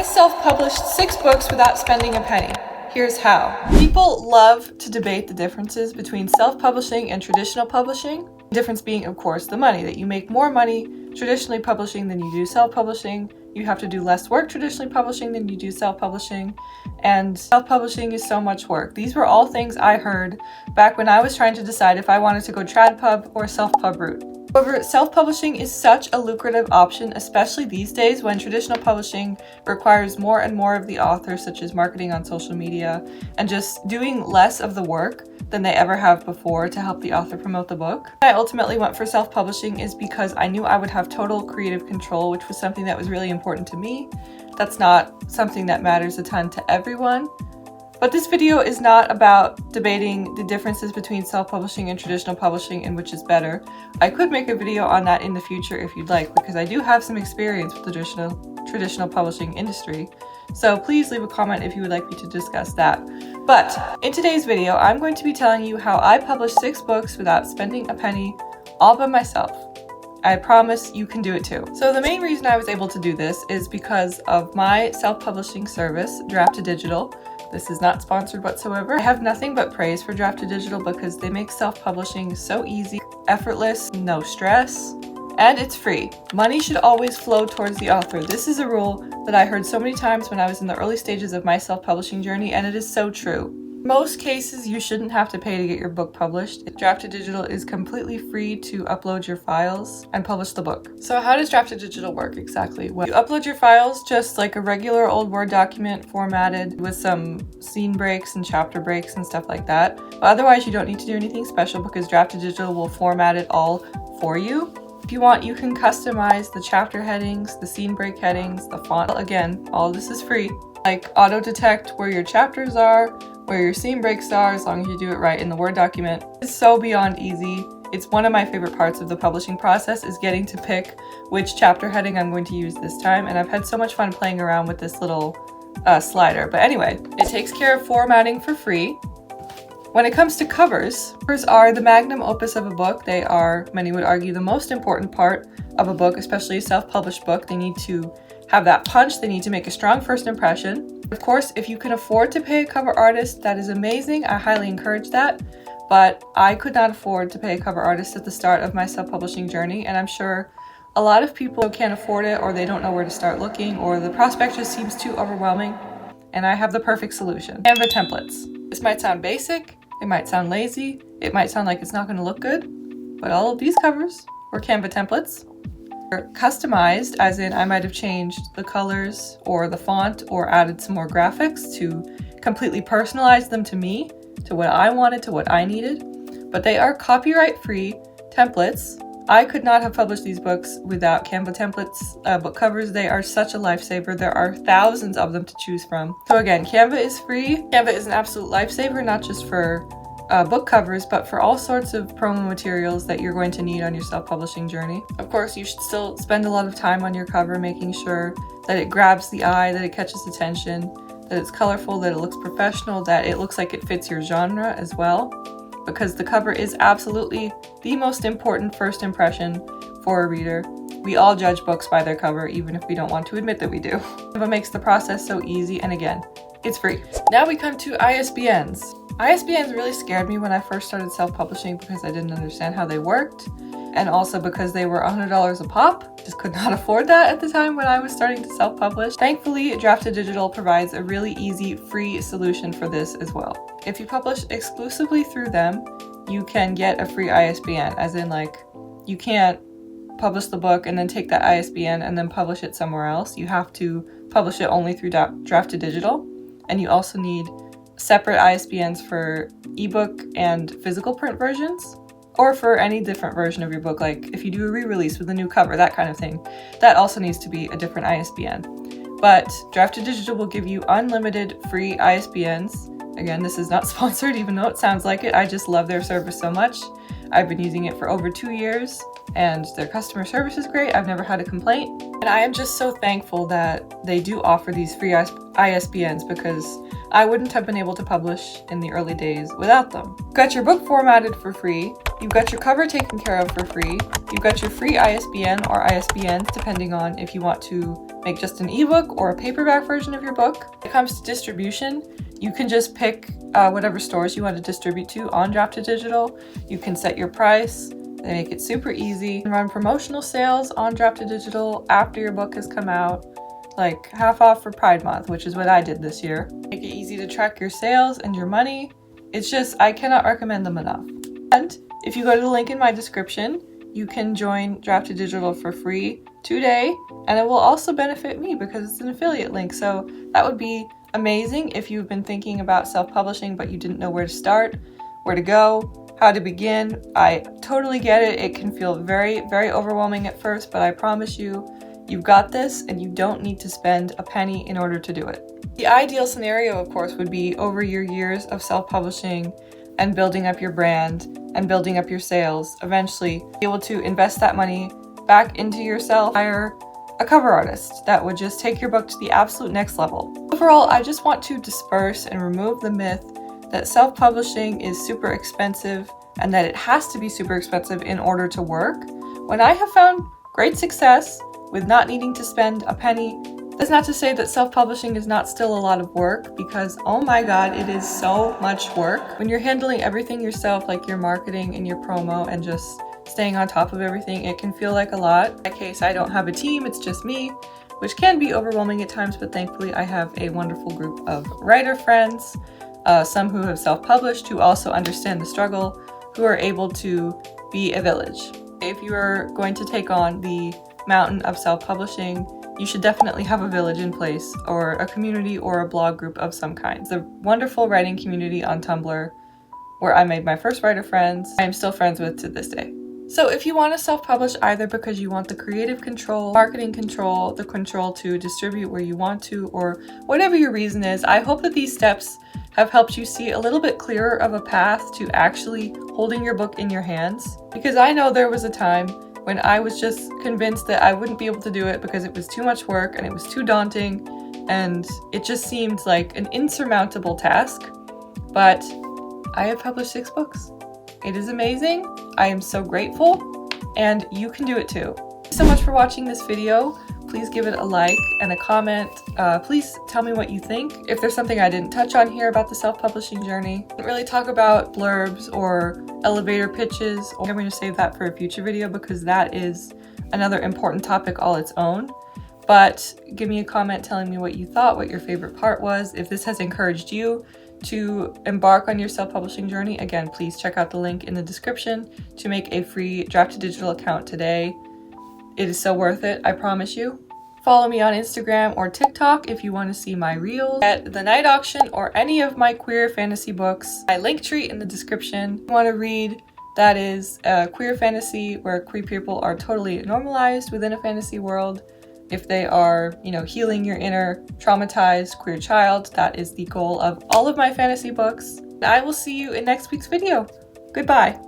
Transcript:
self-published 6 books without spending a penny. Here's how. People love to debate the differences between self-publishing and traditional publishing. The difference being, of course, the money, that you make more money traditionally publishing than you do self-publishing. You have to do less work traditionally publishing than you do self-publishing, and self-publishing is so much work. These were all things I heard back when I was trying to decide if I wanted to go trad pub or self-pub route. However, self-publishing is such a lucrative option, especially these days when traditional publishing requires more and more of the author, such as marketing on social media and just doing less of the work than they ever have before to help the author promote the book. I ultimately went for self-publishing is because I knew I would have total creative control, which was something that was really important to me. That's not something that matters a ton to everyone. But this video is not about debating the differences between self-publishing and traditional publishing and which is better. I could make a video on that in the future if you'd like, because I do have some experience with the traditional publishing industry. So please leave a comment if you would like me to discuss that. But in today's video, I'm going to be telling you how I published 6 books without spending a penny, all by myself. I promise you can do it too. So the main reason I was able to do this is because of my self-publishing service, Draft2Digital. This is not sponsored whatsoever. I have nothing but praise for Draft2Digital because they make self-publishing so easy, effortless, no stress, and it's free. Money should always flow towards the author. This is a rule that I heard so many times when I was in the early stages of my self-publishing journey, and it is so true. In most cases, you shouldn't have to pay to get your book published. Draft2Digital is completely free to upload your files and publish the book. So how does Draft2Digital work exactly? Well, you upload your files just like a regular old Word document formatted with some scene breaks and chapter breaks and stuff like that. But otherwise, you don't need to do anything special because Draft2Digital will format it all for you. If you want, you can customize the chapter headings, the scene break headings, the font. Again, all of this is free. Like auto-detect where your chapters are, where your scene breaks are, as long as you do it right in the Word document. It's so beyond easy. It's one of my favorite parts of the publishing process is getting to pick which chapter heading I'm going to use this time, and I've had so much fun playing around with this little slider. But anyway, it takes care of formatting for free. When it comes to covers are the magnum opus of a book. They are, many would argue, the most important part of a book, especially a self-published book. They need to have that punch. They need to make a strong first impression. Of course, if you can afford to pay a cover artist, that is amazing. I highly encourage that. But I could not afford to pay a cover artist at the start of my self-publishing journey, and I'm sure a lot of people can't afford it, or they don't know where to start looking, or the prospect just seems too overwhelming. And I have the perfect solution. Canva templates. This might sound basic, it might sound lazy, it might sound like it's not going to look good, but all of these covers were Canva templates. They're customized, as in I might have changed the colors or the font or added some more graphics to completely personalize them to me, to what I wanted, to what I needed. But they are copyright-free templates. I could not have published these books without Canva templates, book covers. They are such a lifesaver. There are thousands of them to choose from. So again, Canva is free. Canva is an absolute lifesaver, not just for book covers, but for all sorts of promo materials that you're going to need on your self-publishing journey. Of course, you should still spend a lot of time on your cover, making sure that it grabs the eye, that it catches attention, that it's colorful, that it looks professional, that it looks like it fits your genre as well. Because the cover is absolutely the most important first impression for a reader. We all judge books by their cover, even if we don't want to admit that we do. It makes the process so easy, and again, it's free. Now we come to ISBNs. ISBNs really scared me when I first started self-publishing because I didn't understand how they worked, and also because they were $100 a pop. Just could not afford that at the time when I was starting to self-publish. Thankfully, Draft2Digital provides a really easy, free solution for this as well. If you publish exclusively through them, you can get a free ISBN, as in like, you can't publish the book and then take that ISBN and then publish it somewhere else. You have to publish it only through Draft2Digital, and you also need separate ISBNs for ebook and physical print versions, or for any different version of your book, like if you do a re-release with a new cover, that kind of thing. That also needs to be a different ISBN. But Draft2Digital will give you unlimited free ISBNs. Again, this is not sponsored, even though it sounds like it. I just love their service so much. I've been using it for over 2 years, and their customer service is great. I've never had a complaint. And I am just so thankful that they do offer these free ISBNs, because I wouldn't have been able to publish in the early days without them. You've got your book formatted for free, you've got your cover taken care of for free, you've got your free ISBN or ISBNs depending on if you want to make just an ebook or a paperback version of your book. When it comes to distribution, you can just pick whatever stores you want to distribute to on Draft to Digital. You can set your price. They make it super easy. You can run promotional sales on Draft to Digital after your book has come out, like half off for Pride Month, which is what I did this year. Make it easy to track your sales and your money. It's just, I cannot recommend them enough. And if you go to the link in my description, you can join Draft to Digital for free today, and it will also benefit me because it's an affiliate link. So that would be amazing if you've been thinking about self-publishing but you didn't know where to start, where to go, how to begin. I totally get it. It can feel very, very overwhelming at first, but I promise you, you've got this and you don't need to spend a penny in order to do it. The ideal scenario, of course, would be over your years of self-publishing and building up your brand and building up your sales, eventually be able to invest that money back into yourself, hire a cover artist that would just take your book to the absolute next level. Overall, I just want to disperse and remove the myth that self-publishing is super expensive and that it has to be super expensive in order to work. When I have found great success with not needing to spend a penny, that's not to say that self-publishing is not still a lot of work, because oh my god, it is so much work. When you're handling everything yourself, like your marketing and your promo and just staying on top of everything, it can feel like a lot. In my case, I don't have a team, it's just me, which can be overwhelming at times, but thankfully I have a wonderful group of writer friends, some who have self-published, who also understand the struggle, who are able to be a village. If you are going to take on the mountain of self-publishing, you should definitely have a village in place, or a community or a blog group of some kind. The wonderful writing community on Tumblr, where I made my first writer friends, I am still friends with to this day. So if you want to self-publish either because you want the creative control, marketing control, the control to distribute where you want to, or whatever your reason is, I hope that these steps have helped you see a little bit clearer of a path to actually holding your book in your hands. Because I know there was a time when I was just convinced that I wouldn't be able to do it because it was too much work and it was too daunting and it just seemed like an insurmountable task. But I have published 6 books. It is amazing. I am so grateful, and you can do it too. Thanks so much for watching this video. Please give it a like and a comment. Please tell me what you think. If there's something I didn't touch on here about the self-publishing journey. I didn't really talk about blurbs or elevator pitches. I'm going to save that for a future video because that is another important topic all its own. But give me a comment telling me what you thought, what your favorite part was. If this has encouraged you to embark on your self-publishing journey, again, please check out the link in the description to make a free Draft to Digital account today. It is so worth it, I promise you. Follow me on Instagram or TikTok if you want to see my reels at the night auction or any of my queer fantasy books. My Linktree in the description. If you want to read, that is queer fantasy where queer people are totally normalized within a fantasy world. If they are, healing your inner traumatized queer child, that is the goal of all of my fantasy books. I will see you in next week's video. Goodbye.